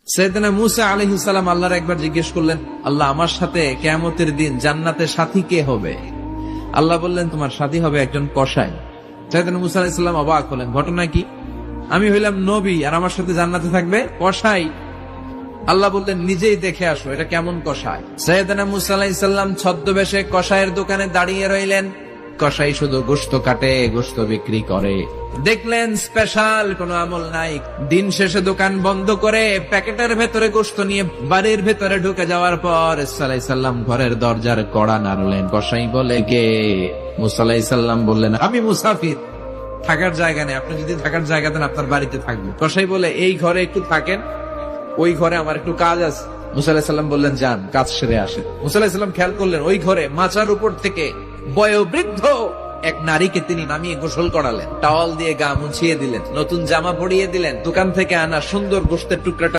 সাইয়েদনা মূসা আলাইহিস সালাম আল্লাহর একবার জিজ্ঞেস করলেন, আল্লাহ আমার সাথে কিয়ামতের দিন জান্নাতে সাথী কে হবে? আল্লাহ বললেন, তোমার সাথী হবে একজন কসাই। সাইয়েদনা মূসা আলাইহিস সালাম অবাক হলেন, ঘটনা কি? আমি হইলাম নবী আর আমার সাথে জান্নাতে থাকবে কসাই? আল্লাহ বললেন, নিজেই দেখে আসো এটা কেমন কসাই। সাইয়েদনা মূসা আলাইহিস সালাম ছদ্মবেশে কসাইয়ের দোকানে দাঁড়িয়ে রইলেন। কসাই শুধু গোশত কাটে, গোশত বিক্রি করে। দেখলেন স্পেশাল কোনো আমল নাই। দিন শেষে দোকান বন্ধ করে প্যাকেটের ভেতরে গোশত নিয়ে বাড়ির ভেতরে ঢুকে যাওয়ার পর ঈসা আলাইহিস সালাম ঘরের দরজার কড়া নাড়লেন। কসাই বলে, কে? মূসা আলাইহিস সালাম বললেন, আমি মুসাফির, থাকার জায়গা নেই, আপনি যদি থাকার জায়গা দেন আপনার বাড়িতে থাকবে। কসাই বলে, এই ঘরে একটু থাকেন, ওই ঘরে আমার একটু কাজ আছে। মূসা আলাইহিস সালাম বললেন, যান, কাজ সেরে আসেন। মূসা আলাইহিস সালাম খেয়াল করলেন ওই ঘরে মাচার উপর থেকে বয়োবৃদ্ধ এক নারীকে তিনি নামিয়ে গোসল করালেন, টাওয়াল দিয়ে গা মুছিয়ে দিলেন, নতুন জামা পরিয়ে দিলেন, দোকান থেকে আনা সুন্দর গোশতের টুকরাটা